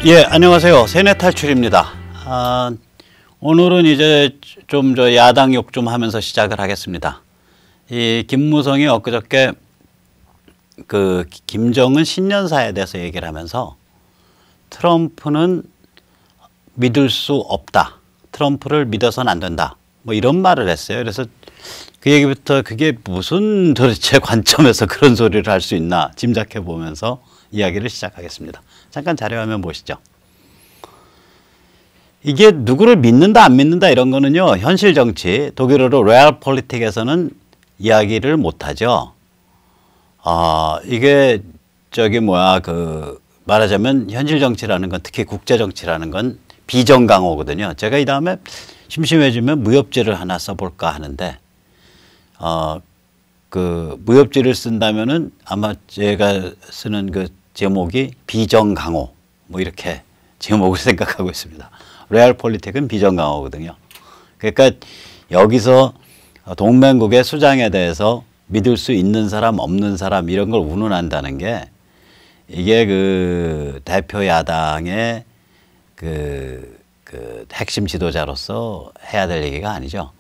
예, 안녕하세요. 세뇌 탈출입니다. 오늘은 이제 좀 야당 욕 좀 하면서 시작을 하겠습니다. 이 김무성이 엊그저께 그 김정은 신년사에 대해서 얘기를 하면서 트럼프는 믿을 수 없다. 트럼프를 믿어서는 안 된다. 뭐 이런 말을 했어요. 그래서 그 얘기부터 그게 무슨 도대체 관점에서 그런 소리를 할 수 있나 짐작해 보면서 이야기를 시작하겠습니다. 잠깐 자료화면 보시죠. 이게 누구를 믿는다 안 믿는다 이런 거는요, 현실 정치, 독일어로 레알폴리틱에서는 이야기를 못하죠. 이게 말하자면 현실 정치라는 건, 특히 국제 정치라는 건 비정강호거든요. 제가 이 다음에 심심해지면 무협지를 하나 써볼까 하는데, 그 무협지를 쓴다면은 아마 제가 쓰는 그 제목이 비정강호, 뭐 이렇게 제목을 생각하고 있습니다. 레알폴리틱은 비정강호거든요. 그러니까 여기서 동맹국의 수장에 대해서 믿을 수 있는 사람 없는 사람 이런 걸 운운한다는 게, 이게 그 대표 야당의 그 핵심 지도자로서 해야 될 얘기가 아니죠.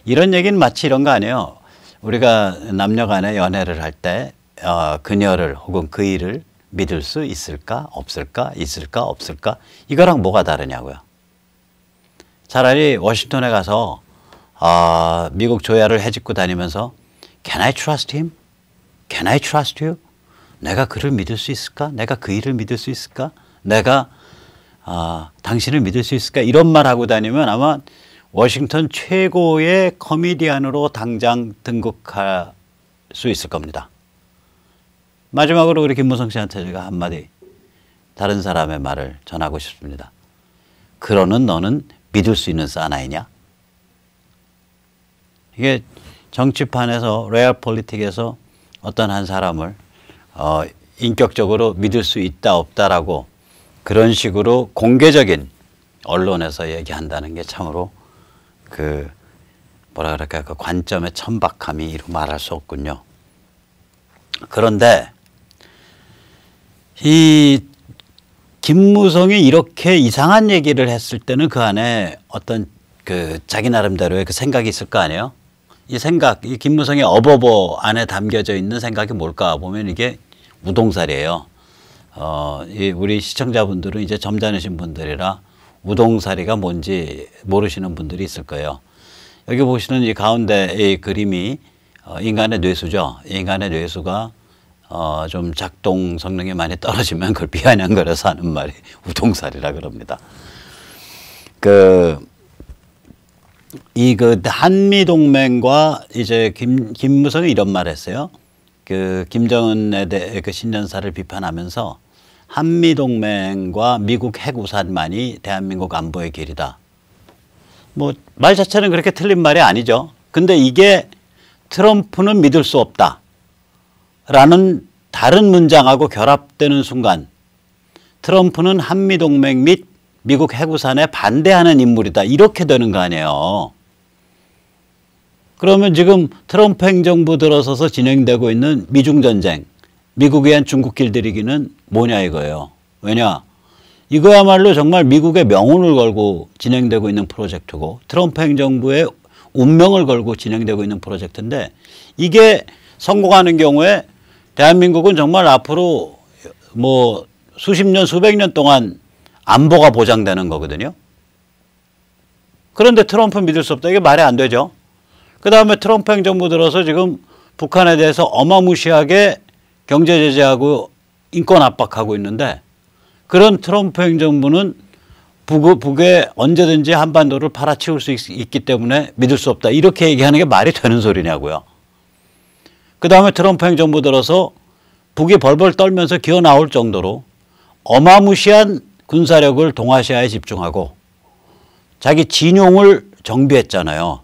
이런 얘기는 마치 이런 거 아니에요. 우리가 남녀 간의 연애를 할 때 그녀를 혹은 그 일을 믿을 수 있을까 없을까, 있을까 없을까, 이거랑 뭐가 다르냐고요. 차라리 워싱턴에 가서 미국 조야를 헤집고 다니면서 Can I trust him? Can I trust you? 내가 그를 믿을 수 있을까? 내가 그 일을 믿을 수 있을까? 내가 당신을 믿을 수 있을까? 이런 말 하고 다니면 아마 워싱턴 최고의 코미디언으로 당장 등극할 수 있을 겁니다. 마지막으로 우리 김무성 씨한테 제가 한마디 다른 사람의 말을 전하고 싶습니다. 그러는 너는 믿을 수 있는 사나이냐? 이게 정치판에서 레알폴리틱에서 어떤 한 사람을 인격적으로 믿을 수 있다 없다라고 그런 식으로 공개적인 언론에서 얘기한다는 게 참으로 그 관점의 천박함이 이루 말할 수 없군요. 그런데 이 김무성이 이렇게 이상한 얘기를 했을 때는 그 안에 어떤 그 자기 나름대로의 그 생각이 있을 거 아니에요? 이 생각, 이 김무성의 어버버 안에 담겨져 있는 생각이 뭘까 보면 이게 우동살이에요. 우리 시청자분들은 이제 점잖으신 분들이라 우동살이가 뭔지 모르시는 분들이 있을 거예요. 여기 보시는 이 가운데 이 그림이 인간의 뇌수죠. 인간의 뇌수가 좀 작동 성능이 많이 떨어지면 그걸 비아냥거려서 하는 말이 우동살이라 그럽니다. 한미동맹과 이제 김무성이 이런 말 했어요. 그 김정은에 대해 그 신년사를 비판하면서 한미동맹과 미국 핵우산만이 대한민국 안보의 길이다. 뭐 말 자체는 그렇게 틀린 말이 아니죠. 근데 이게 트럼프는 믿을 수 없다 라는 다른 문장하고 결합되는 순간 트럼프는 한미동맹 및 미국 핵우산에 반대하는 인물이다 이렇게 되는 거 아니에요. 그러면 지금 트럼프 행정부 들어서서 진행되고 있는 미중전쟁, 미국에 의한 중국 길들이기는 뭐냐 이거예요. 왜냐? 이거야말로 정말 미국의 명운을 걸고 진행되고 있는 프로젝트고 트럼프 행정부의 운명을 걸고 진행되고 있는 프로젝트인데, 이게 성공하는 경우에 대한민국은 정말 앞으로 뭐 수십 년, 수백 년 동안 안보가 보장되는 거거든요. 그런데 트럼프 믿을 수 없다. 이게 말이 안 되죠. 그 다음에 트럼프 행정부 들어서 지금 북한에 대해서 어마무시하게 경제 제재하고 인권 압박하고 있는데, 그런 트럼프 행정부는 북에 언제든지 한반도를 팔아치울 수 있기 때문에 믿을 수 없다. 이렇게 얘기하는 게 말이 되는 소리냐고요. 그 다음에 트럼프 행정부 들어서 북이 벌벌 떨면서 기어 나올 정도로 어마무시한 군사력을 동아시아에 집중하고 자기 진용을 정비했잖아요.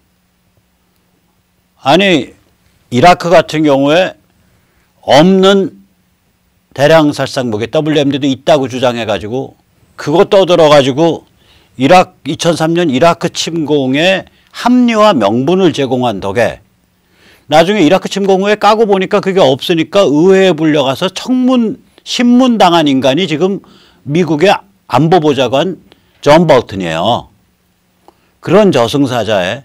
아니 이라크 같은 경우에 없는 대량 살상무기 WMD도 있다고 주장해가지고 그거 떠들어가지고 2003년 이라크 침공에 합리화 명분을 제공한 덕에 나중에 이라크 침공 후에 까고 보니까 그게 없으니까 의회에 불려가서 신문당한 인간이 지금 미국의 안보보좌관 존 볼튼이에요. 그런 저승사자의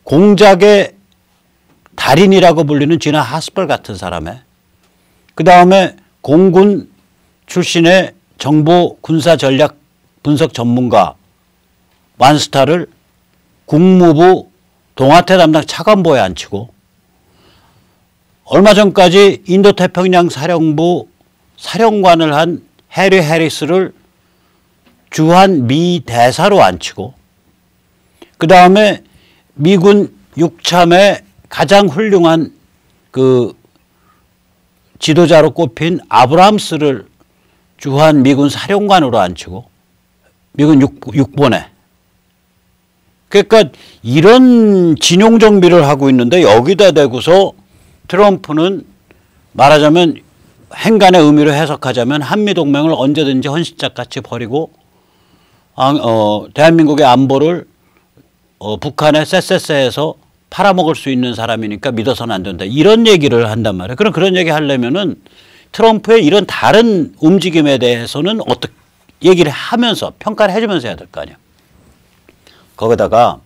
공작의 달인이라고 불리는 지나 하스펠 같은 사람의 그 다음에 공군 출신의 정보 군사 전략 분석 전문가 완스타를 국무부 동아태 담당 차관보에 앉히고 얼마 전까지 인도태평양 사령부 사령관을 한 해리 해리스를 주한 미 대사로 앉히고 그 다음에 미군 육참의 가장 훌륭한 그 지도자로 꼽힌 아브람스를 주한 미군 사령관으로 앉히고 미군 육본에 그러니까 이런 진용 정비를 하고 있는데 여기다 대고서 트럼프는 말하자면 행간의 의미로 해석하자면 한미동맹을 언제든지 헌신짝같이 버리고 대한민국의 안보를 북한의 쎄쎄쎄에서 팔아먹을 수 있는 사람이니까 믿어서는 안 된다. 이런 얘기를 한단 말이에요. 그럼 그런 얘기 하려면은 트럼프의 이런 다른 움직임에 대해서는 어떻게 얘기를 하면서 평가를 해주면서 해야 될 거 아니에요. 거기다가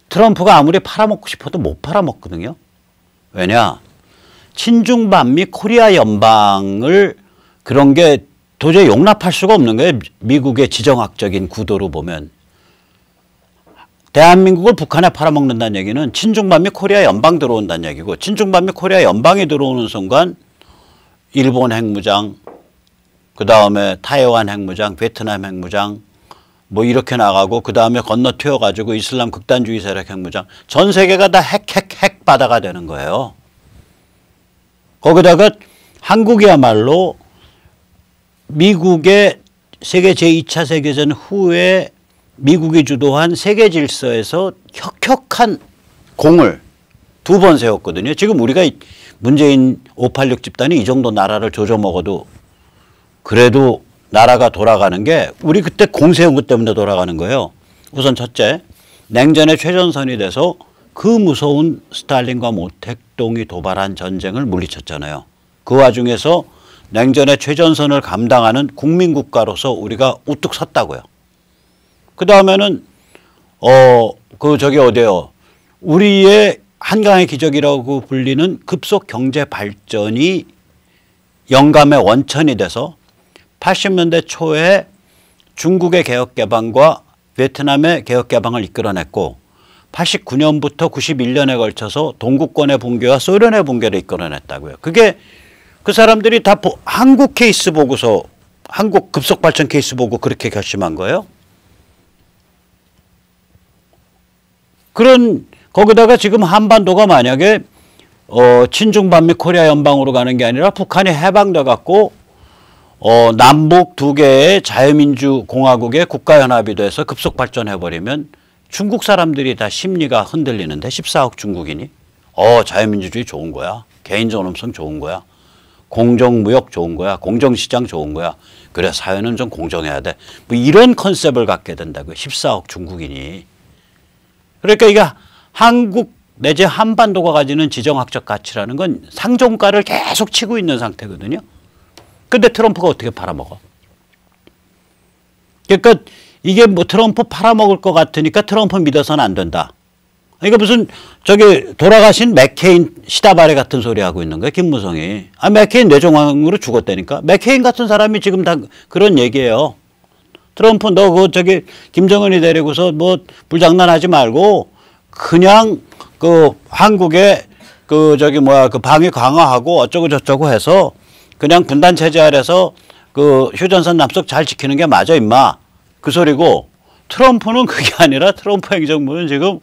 트럼프가 아무리 팔아먹고 싶어도 못 팔아먹거든요. 왜냐? 친중반미 코리아 연방을 그런 게 도저히 용납할 수가 없는 거예요. 미국의 지정학적인 구도로 보면. 대한민국을 북한에 팔아먹는다는 얘기는 친중반미 코리아 연방 들어온다는 얘기고 친중반미 코리아 연방이 들어오는 순간 일본 핵무장, 그 다음에 타이완 핵무장, 베트남 핵무장 뭐 이렇게 나가고 그 다음에 건너뛰어가지고 이슬람 극단주의 세력 핵무장 전 세계가 다 핵 바다가 되는 거예요. 거기다가 한국이야말로 미국의 세계 제2차 세계전 후에 미국이 주도한 세계 질서에서 혁혁한 공을 두 번 세웠거든요. 지금 우리가 문재인 586 집단이 이 정도 나라를 조져먹어도 그래도 나라가 돌아가는 게 우리 그때 공 세운 것 때문에 돌아가는 거예요. 우선 첫째, 냉전의 최전선이 돼서 그 무서운 스탈린과 모택동이 도발한 전쟁을 물리쳤잖아요. 그 와중에서 냉전의 최전선을 감당하는 국민국가로서 우리가 우뚝 섰다고요. 그 다음에는 어디에요? 우리의 한강의 기적이라고 불리는 급속 경제 발전이 영감의 원천이 돼서 80년대 초에 중국의 개혁 개방과 베트남의 개혁 개방을 이끌어냈고 89년부터 91년에 걸쳐서 동구권의 붕괴와 소련의 붕괴를 이끌어냈다고요. 그게 그 사람들이 다 한국 케이스 보고서 한국 급속 발전 케이스 보고 그렇게 결심한 거예요. 거기다가 지금 한반도가 만약에 친중반미 코리아 연방으로 가는 게 아니라 북한이 해방돼 갖고 남북 두 개의 자유민주 공화국의 국가연합이 돼서 급속 발전해버리면 중국 사람들이 다 심리가 흔들리는데 14억 중국인이 자유민주주의 좋은 거야. 개인존엄성 좋은 거야. 공정무역 좋은 거야. 공정시장 좋은 거야. 그래 사회는 좀 공정해야 돼. 뭐 이런 컨셉을 갖게 된다고요. 14억 중국인이. 그러니까 이게 한국 내지 한반도가 가지는 지정학적 가치라는 건 상종가를 계속 치고 있는 상태거든요. 근데 트럼프가 어떻게 팔아먹어? 그러니까 이게 뭐 트럼프 팔아먹을 것 같으니까 트럼프 믿어서는 안 된다. 그러니까 무슨 돌아가신 맥케인 시다바레 같은 소리 하고 있는 거예요. 김무성이. 맥케인 뇌종양으로 죽었다니까. 맥케인 같은 사람이 지금 다 그런 얘기예요. 트럼프 너 김정은이 데리고서 뭐 불장난하지 말고 그냥 한국의 방위 강화하고 어쩌고 저쩌고 해서 그냥 분단 체제 아래서 휴전선 남속 잘 지키는 게 맞아 임마. 그 소리고 트럼프는 그게 아니라 트럼프 행정부는 지금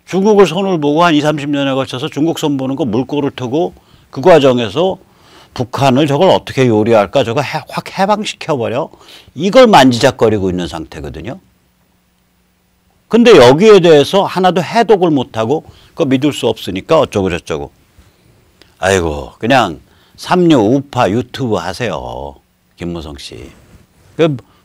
중국을 손을 보고 한 20, 30년에 걸쳐서 중국 손 보는 거 물꼬를 트고 그 과정에서 북한을 저걸 어떻게 요리할까 저거 확 해방시켜버려. 이걸 만지작거리고 있는 상태거든요. 근데 여기에 대해서 하나도 해독을 못하고 그거 믿을 수 없으니까 어쩌고 저쩌고. 아이고 그냥 삼류 우파 유튜브 하세요. 김무성 씨.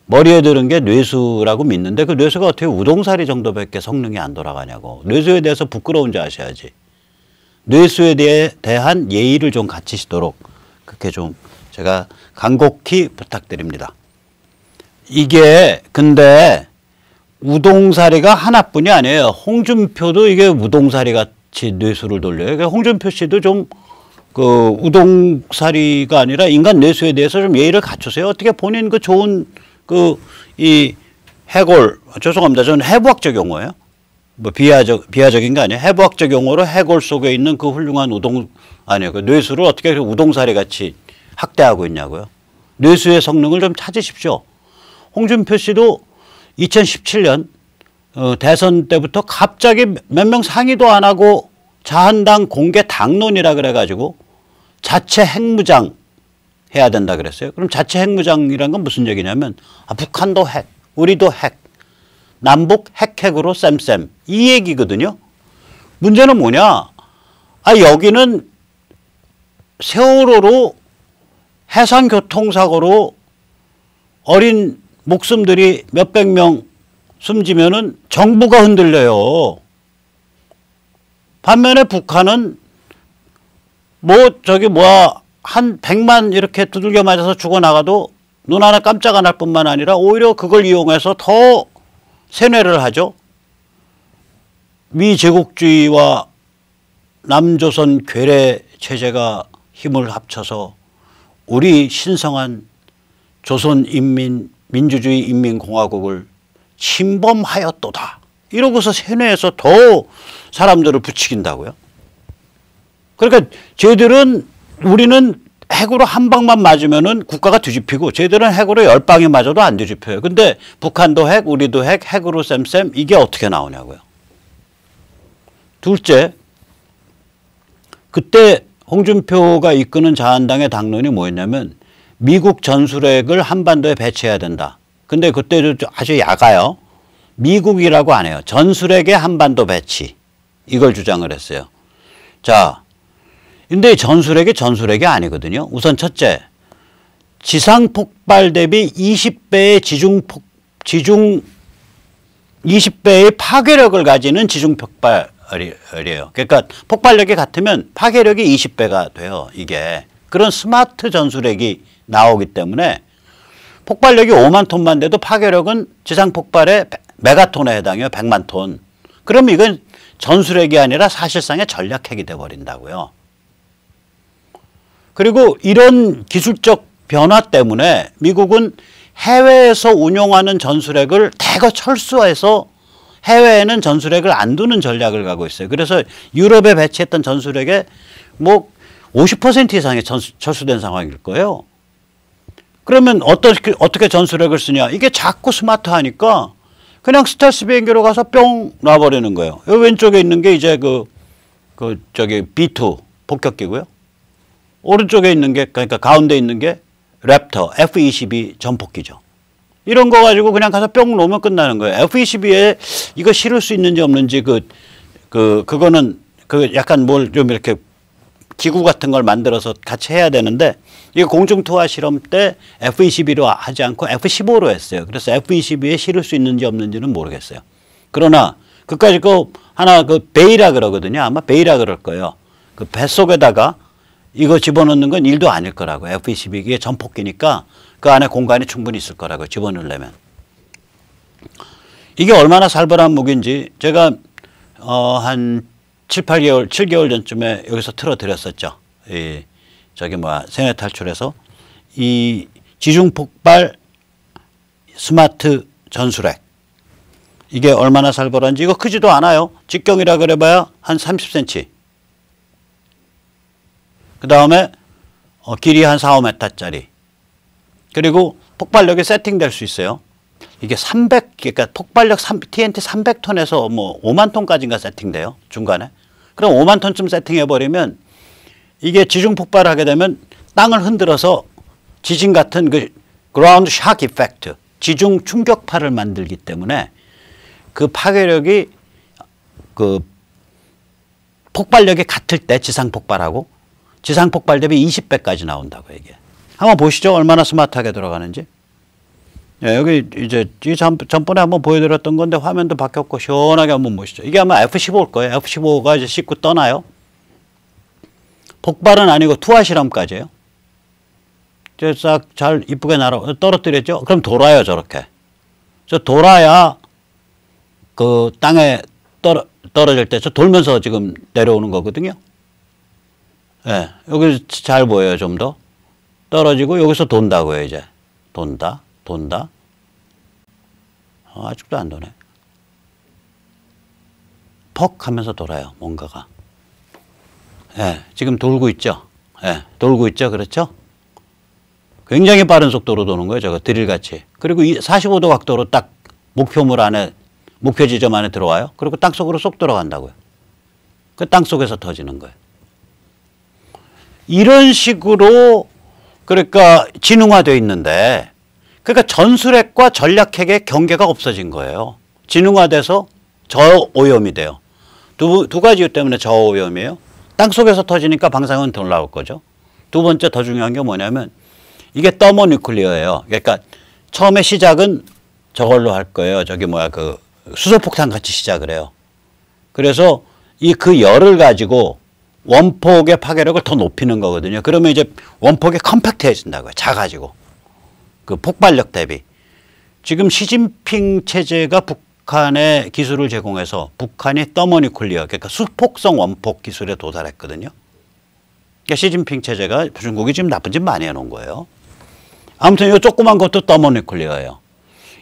머리에 들은 게 뇌수라고 믿는데 그 뇌수가 어떻게 우동사리 정도밖에 성능이 안 돌아가냐고. 뇌수에 대해서 부끄러운지 아셔야지. 뇌수에 대한 예의를 좀 갖추시도록 그렇게 좀 제가 간곡히 부탁드립니다. 이게 근데 우동사리가 하나뿐이 아니에요. 홍준표도 이게 우동사리 같이 뇌수를 돌려요. 그러니까 홍준표 씨도 좀 그 우동사리가 아니라 인간 뇌수에 대해서 좀 예의를 갖추세요. 어떻게 본인 그 좋은 그 이 해골, 죄송합니다. 저는 해부학적 용어예요. 뭐 비하적인 게 아니에요. 해부학적 용어로 해골 속에 있는 그 훌륭한 그 뇌수를 어떻게 우동사리 같이 학대하고 있냐고요. 뇌수의 성능을 좀 찾으십시오. 홍준표 씨도 2017년 대선 때부터 갑자기 몇 명 상의도 안 하고 자한당 공개 당론이라 그래가지고 자체 핵무장 해야 된다 그랬어요. 그럼 자체 핵무장이란 건 무슨 얘기냐면 북한도 핵, 우리도 핵, 남북 핵핵으로 쌤쌤 이 얘기거든요. 문제는 뭐냐? 여기는 세월호로 해상교통사고로 어린 목숨들이 몇백 명 숨지면은 정부가 흔들려요. 반면에 북한은 한 100만 이렇게 두들겨 맞아서 죽어나가도 눈 하나 깜짝 안 할 뿐만 아니라 오히려 그걸 이용해서 더 세뇌를 하죠. 미제국주의와 남조선 괴뢰 체제가 힘을 합쳐서 우리 신성한 조선인민민주주의 인민공화국을 침범하였도다. 이러고서 세뇌해서 더 사람들을 부추긴다고요. 그러니까 우리는 핵으로 한 방만 맞으면은 국가가 뒤집히고 쟤들은 핵으로 10방이 맞아도 안 뒤집혀요. 근데 북한도 핵, 우리도 핵, 핵으로 쌤쌤 이게 어떻게 나오냐고요. 둘째, 그때 홍준표가 이끄는 자한당의 당론이 뭐였냐면 미국 전술핵을 한반도에 배치해야 된다. 근데 그때도 아주 야가요. 미국이라고 안 해요. 전술핵의 한반도 배치. 이걸 주장을 했어요. 자, 근데 전술핵이 아니거든요. 우선 첫째, 지상폭발 대비 20배의 20배의 파괴력을 가지는 지중폭발이에요. 그러니까 폭발력이 같으면 파괴력이 20배가 돼요. 이게. 그런 스마트 전술핵이 나오기 때문에 폭발력이 5만 톤만 돼도 파괴력은 지상폭발의 메가톤에 해당해요. 100만 톤. 그럼 이건 전술핵이 아니라 사실상의 전략핵이 돼버린다고요. 그리고 이런 기술적 변화 때문에 미국은 해외에서 운용하는 전술핵을 대거 철수해서 해외에는 전술핵을 안 두는 전략을 가고 있어요. 그래서 유럽에 배치했던 전술핵의 50% 이상이 철수된 상황일 거예요. 그러면 어떻게 전술핵을 쓰냐? 이게 자꾸 스마트하니까 그냥 스텔스 비행기로 가서 뿅 놔버리는 거예요. 여기 왼쪽에 있는 게 이제 B2 폭격기고요. 오른쪽에 있는 게, 그러니까 가운데 있는 게 랩터 F-22 전폭기죠. 이런 거 가지고 그냥 가서 뿅 놓으면 끝나는 거예요. F-22에 이거 실을 수 있는지 없는지 그거는 약간 뭘 좀 이렇게 기구 같은 걸 만들어서 같이 해야 되는데 이거 공중투하 실험 때 F-22로 하지 않고 F-15로 했어요. 그래서 F-22에 실을 수 있는지 없는지는 모르겠어요. 그러나 그까짓 거 하나 베이라 그러거든요. 아마 베이라 그럴 거예요. 그 뱃속에다가 이거 집어넣는 건 일도 아닐 거라고. F-22 이게 전폭기니까 그 안에 공간이 충분히 있을 거라고 집어넣으려면. 이게 얼마나 살벌한 무기인지 제가 한 7개월 전쯤에 여기서 틀어드렸었죠. 세뇌 탈출해서 이 지중폭발 스마트 전술핵. 이게 얼마나 살벌한지. 이거 크지도 않아요. 직경이라 그래봐야 한 30cm. 그 다음에 길이 한 4, 5m짜리. 그리고 폭발력이 세팅될 수 있어요. 이게 그러니까 폭발력 TNT 300톤에서 5만 톤까지인가 세팅돼요. 중간에. 그럼 5만 톤쯤 세팅해버리면 이게 지중 폭발하게 되면 땅을 흔들어서 지진 같은 그라운드 샥 이펙트, 지중 충격파를 만들기 때문에 그 파괴력이 폭발력이 같을 때 지상 폭발하고 지상 폭발 대비 20배까지 나온다고 이게. 한번 보시죠. 얼마나 스마트하게 돌아가는지. 여기 이제 전번에 한번 보여드렸던 건데 화면도 바뀌었고 시원하게 한번 보시죠. 이게 아마 F-15일 거예요. F-15가 이제 싣고 떠나요. 폭발은 아니고 투하 실험까지예요. 싹 잘 이쁘게 떨어뜨렸죠? 그럼 돌아요, 저렇게. 저 돌아야 그 땅에 떨어질 때 저 돌면서 지금 내려오는 거거든요. 예, 여기 잘 보여요, 좀 더. 떨어지고 여기서 돈다고요, 이제. 돈다. 아직도 안 도네. 퍽 하면서 돌아요, 뭔가가. 예, 지금 돌고 있죠? 예, 돌고 있죠? 그렇죠? 굉장히 빠른 속도로 도는 거예요, 저거. 드릴같이. 그리고 45도 각도로 딱 목표물 안에, 목표 지점 안에 들어와요. 그리고 땅속으로 쏙 들어간다고요. 그 땅속에서 터지는 거예요. 이런 식으로 그러니까 지능화되어 있는데 그러니까 전술핵과 전략핵의 경계가 없어진 거예요. 지능화돼서 저오염이 돼요. 두 가지 이유 때문에 저오염이에요. 땅속에서 터지니까 방사능은 덜 나올 거죠. 두 번째 더 중요한 게 뭐냐면 이게 더모뉴클리어예요. 그러니까 처음에 시작은 저걸로 할 거예요. 저기 뭐야 그 수소폭탄 같이 시작을 해요. 그래서 그 열을 가지고 원폭의 파괴력을 더 높이는 거거든요. 그러면 이제 원폭이 컴팩트해진다고요. 작아지고. 그 폭발력 대비. 지금 시진핑 체제가 북한에 기술을 제공해서 북한이 더모뉴클리어, 그러니까 수폭성 원폭 기술에 도달했거든요. 그러니까 시진핑 체제가 중국이 지금 나쁜 짓 많이 해놓은 거예요. 아무튼 이 조그만 것도 더모뉴클리어예요.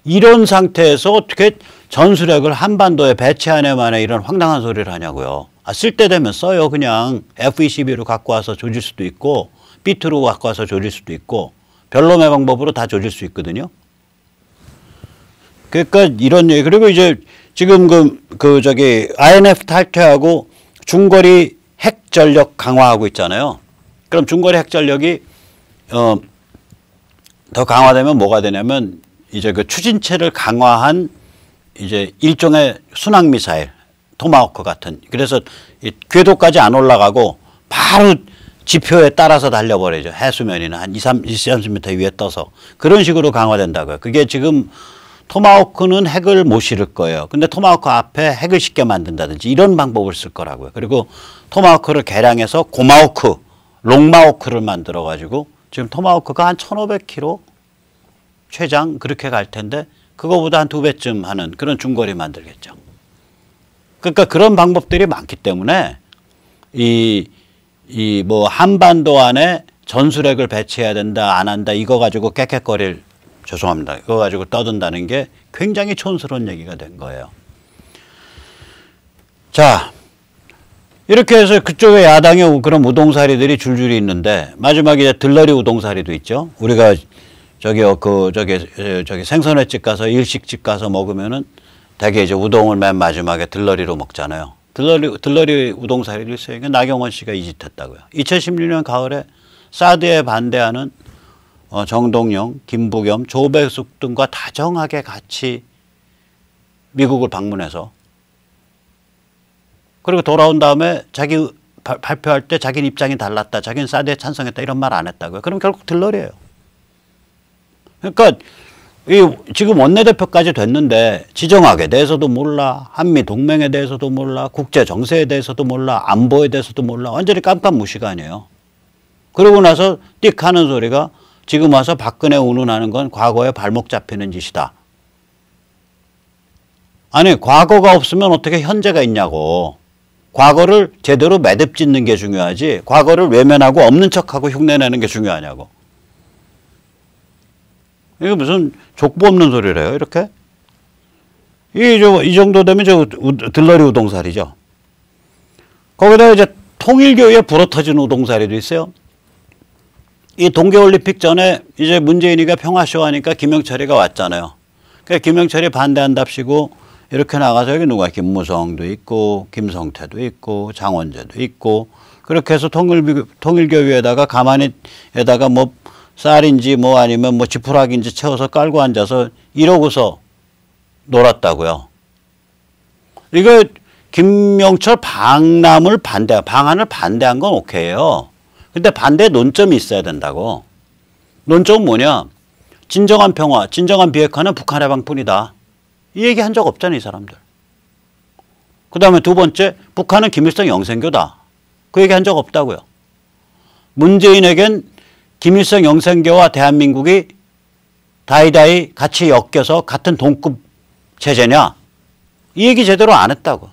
이런 상태에서 어떻게 전술핵을 한반도에 배치하냐만에 이런 황당한 소리를 하냐고요. 쓸 때 되면 써요. 그냥 F-22로 갖고 와서 조질 수도 있고 B-2로 갖고 와서 조질 수도 있고 별놈의 방법으로 다 조질 수 있거든요. 그러니까 이런 얘기. 그리고 이제 지금 저기 INF 탈퇴하고 중거리 핵 전력 강화하고 있잖아요. 그럼 중거리 핵 전력이 더 강화되면 뭐가 되냐면 이제 그 추진체를 강화한 이제 일종의 순항 미사일 토마호크 같은. 그래서 궤도까지 안 올라가고 바로 지표에 따라서 달려버리죠. 해수면이나 한 20-30m 위에 떠서. 그런 식으로 강화된다고요. 그게 지금 토마호크는 핵을 못 실을 거예요. 근데 토마호크 앞에 핵을 쉽게 만든다든지 이런 방법을 쓸 거라고요. 그리고 토마호크를 개량해서 고마호크, 롱마호크를 만들어 가지고 지금 토마호크가 한 1500km 최장 그렇게 갈 텐데 그거보다 한 2배쯤 하는 그런 중거리 만들겠죠. 그러니까 그런 방법들이 많기 때문에 뭐 한반도 안에 전술핵을 배치해야 된다 안 한다 이거 가지고 깨끗거릴 죄송합니다. 이거 가지고 떠든다는 게 굉장히 촌스러운 얘기가 된 거예요. 자, 이렇게 해서 그쪽에 야당의 그런 우동사리들이 줄줄이 있는데 마지막에 들러리 우동사리도 있죠. 우리가 저기 생선회집 가서 일식집 가서 먹으면은 대개 이제 우동을 맨 마지막에 들러리로 먹잖아요. 들러리 우동사리를 있어요. 나경원 씨가 이 짓 했다고요. 2016년 가을에 사드에 반대하는 정동영, 김부겸, 조배숙 등과 다정하게 같이 미국을 방문해서 그리고 돌아온 다음에 자기 발표할 때 자기는 입장이 달랐다. 자기는 사드에 찬성했다. 이런 말 안 했다고요. 그럼 결국 들러리예요. 그러니까 지금 원내대표까지 됐는데 지정학에 대해서도 몰라. 한미 동맹에 대해서도 몰라. 국제 정세에 대해서도 몰라. 안보에 대해서도 몰라. 완전히 깜깜무시가 아니에요. 그러고 나서 띡 하는 소리가 지금 와서 박근혜 운운하는 건 과거에 발목 잡히는 짓이다. 아니 과거가 없으면 어떻게 현재가 있냐고. 과거를 제대로 매듭 짓는 게 중요하지 과거를 외면하고 없는 척하고 흉내내는 게 중요하냐고. 이게 무슨 족보 없는 소리래요, 이렇게? 이 정도 되면 들러리 우동사리죠. 거기다 이제 통일교에 불어터진 우동사리도 있어요. 이 동계올림픽 전에 이제 문재인이가 평화쇼 하니까 김영철이가 왔잖아요. 그러니까 김영철이 반대한답시고 이렇게 나가서 여기 누가 김무성도 있고 김성태도 있고 장원재도 있고 그렇게 해서 통일교회에다가 가만히에다가 뭐 쌀인지 뭐 아니면 뭐 지푸라기인지 채워서 깔고 앉아서 이러고서 놀았다고요. 이거 김영철 방안을 반대한 건 오케이예요. 근데 반대 논점이 있어야 된다고. 논점은 뭐냐? 진정한 평화, 진정한 비핵화는 북한 해방뿐이다. 이 얘기 한 적 없잖아요, 이 사람들. 그 다음에 두 번째, 북한은 김일성 영생교다. 그 얘기 한 적 없다고요. 문재인에겐 김일성 영생교와 대한민국이 다이다이 같이 엮여서 같은 동급 체제냐? 이 얘기 제대로 안 했다고.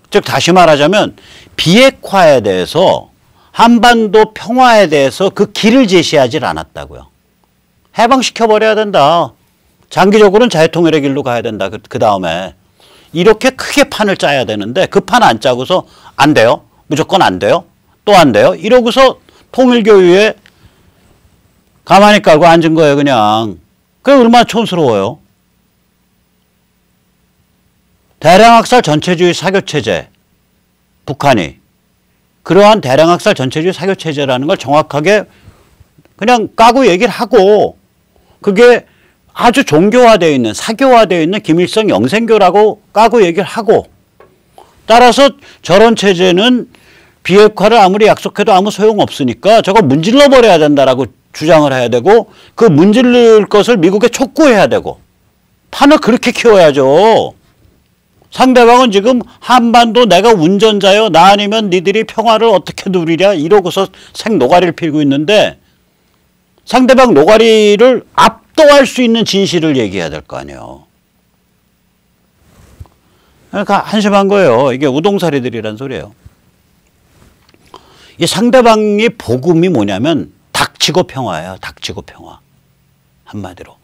즉 다시 말하자면 비핵화에 대해서 한반도 평화에 대해서 그 길을 제시하지 않았다고요. 해방시켜버려야 된다. 장기적으로는 자유통일의 길로 가야 된다. 그 다음에 이렇게 크게 판을 짜야 되는데 그 판 안 짜고서 안 돼요. 무조건 안 돼요. 또 안 돼요. 이러고서 통일교유에 가만히 깔고 앉은 거예요. 그냥. 그게 얼마나 촌스러워요. 대량학살 전체주의 사교체제, 북한이 그러한 대량학살 전체주의 사교체제라는 걸 정확하게 그냥 까고 얘기를 하고 그게 아주 종교화되어 있는 사교화되어 있는 김일성 영생교라고 까고 얘기를 하고 따라서 저런 체제는 비핵화를 아무리 약속해도 아무 소용없으니까 저거 문질러 버려야 된다라고 주장을 해야 되고 그 문질릴 것을 미국에 촉구해야 되고 판을 그렇게 키워야죠. 상대방은 지금 한반도 내가 운전자요. 나 아니면 니들이 평화를 어떻게 누리랴 이러고서 생노가리를 피우고 있는데 상대방 노가리를 압도할 수 있는 진실을 얘기해야 될 거 아니에요. 그러니까 한심한 거예요. 이게 우동사리들이란 소리예요. 이 상대방의 복음이 뭐냐면 닥치고 평화예요. 닥치고 평화. 한마디로.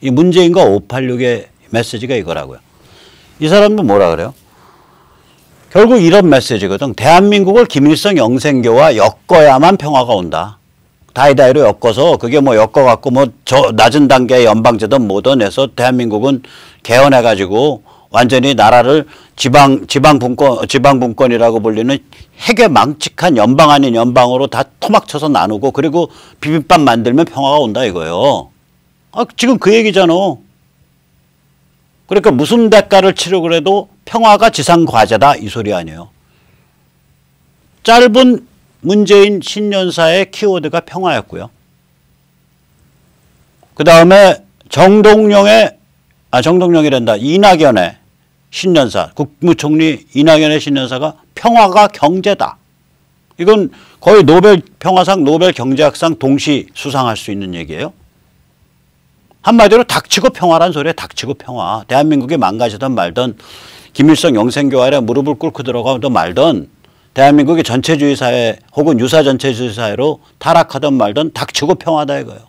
이 문재인과 586의 메시지가 이거라고요. 이 사람도 뭐라 그래요? 결국 이런 메시지거든. 대한민국을 김일성 영생교와 엮어야만 평화가 온다. 다이다이로 엮어서 그게 뭐 엮어갖고 뭐 저 낮은 단계의 연방제든 뭐든 해서 대한민국은 개헌해가지고 완전히 나라를 지방분권이라고 불리는 핵에 망측한 연방 아닌 연방으로 다 토막쳐서 나누고 그리고 비빔밥 만들면 평화가 온다 이거예요. 아, 지금 그 얘기잖아. 그러니까 무슨 대가를 치르고 그래도 평화가 지상과제다 이 소리 아니에요. 짧은 문재인 신년사의 키워드가 평화였고요. 그 다음에 정동영이란다. 이낙연의 신년사, 국무총리 이낙연의 신년사가 평화가 경제다. 이건 거의 노벨 평화상, 노벨 경제학상 동시 수상할 수 있는 얘기예요. 한마디로 닥치고 평화란 소리에 닥치고 평화. 대한민국이 망가지든 말든 김일성 영생교활에 무릎을 꿇고 들어가든 말든 대한민국이 전체주의 사회 혹은 유사 전체주의 사회로 타락하든 말든 닥치고 평화다 이거예요.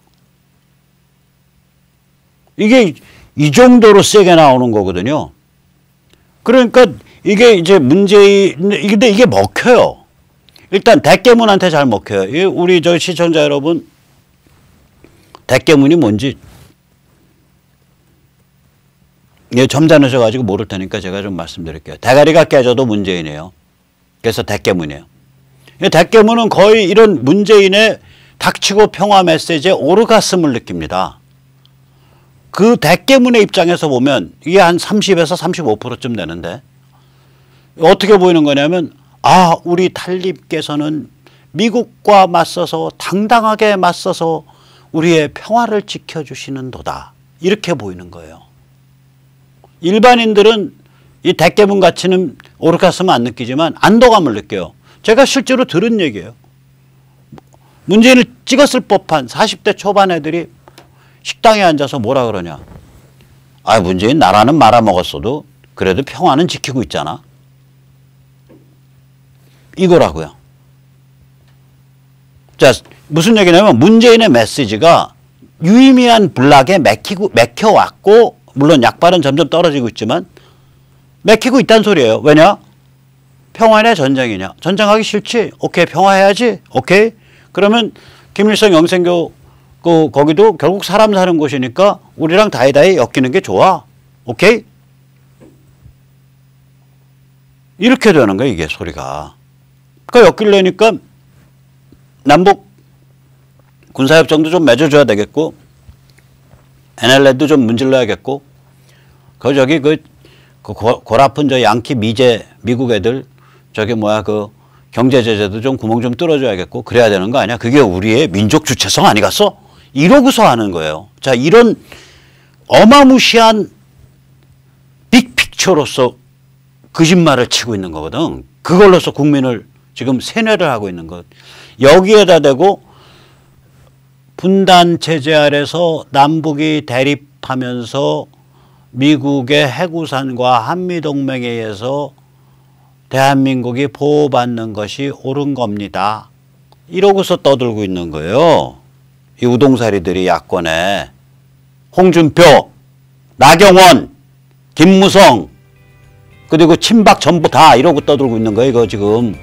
이게 이 정도로 세게 나오는 거거든요. 그러니까 이게 이제 근데 이게 먹혀요. 일단 대깨문한테 잘 먹혀요. 우리 저 시청자 여러분 대깨문이 뭔지 점잖으셔가지고 모를 테니까 제가 좀 말씀드릴게요. 대가리가 깨져도 문재인이에요. 그래서 대깨문이에요. 대깨문은 거의 이런 문재인의 닥치고 평화 메시지에 오르가슴을 느낍니다. 그 대깨문의 입장에서 보면 이게 한 30에서 35%쯤 되는데 어떻게 보이는 거냐면 아 우리 탈립께서는 미국과 맞서서 당당하게 맞서서 우리의 평화를 지켜주시는 도다. 이렇게 보이는 거예요. 일반인들은 이 대깨문 가치는 오르가슴은 안 느끼지만 안도감을 느껴요. 제가 실제로 들은 얘기예요. 문재인을 찍었을 법한 40대 초반 애들이 식당에 앉아서 뭐라 그러냐. 아 문재인 나라는 말아먹었어도 그래도 평화는 지키고 있잖아. 이거라고요. 자 무슨 얘기냐면 문재인의 메시지가 유의미한 블락에 맥혀왔고 물론 약발은 점점 떨어지고 있지만 맥히고 있다는 소리예요. 왜냐? 평화냐 전쟁이냐. 전쟁하기 싫지? 오케이 평화해야지. 오케이. 그러면 김일성 영생교 거기도 결국 사람 사는 곳이니까 우리랑 다이다이 엮이는 게 좋아. 오케이? 이렇게 되는 거야 이게 소리가. 그러니까 엮이려니까 남북 군사협정도 좀 맺어줘야 되겠고 NLL도 좀 문질러야겠고 저기 골아픈 저 양키 미제 미국 애들 저기 뭐야 그 경제 제재도 좀 구멍 좀 뚫어줘야겠고 그래야 되는 거 아니야? 그게 우리의 민족 주체성 아니겠어? 이러고서 하는 거예요. 자 이런 어마무시한 빅픽처로서 거짓말을 치고 있는 거거든. 그걸로서 국민을 지금 세뇌를 하고 있는 것. 여기에다 대고 분단 체제 아래서 남북이 대립하면서 미국의 해구산과 한미동맹에 의해서 대한민국이 보호받는 것이 옳은 겁니다. 이러고서 떠들고 있는 거예요. 이 우동사리들이 야권에 홍준표, 나경원, 김무성 그리고 친박 전부 다 이러고 떠들고 있는 거예요. 이거 지금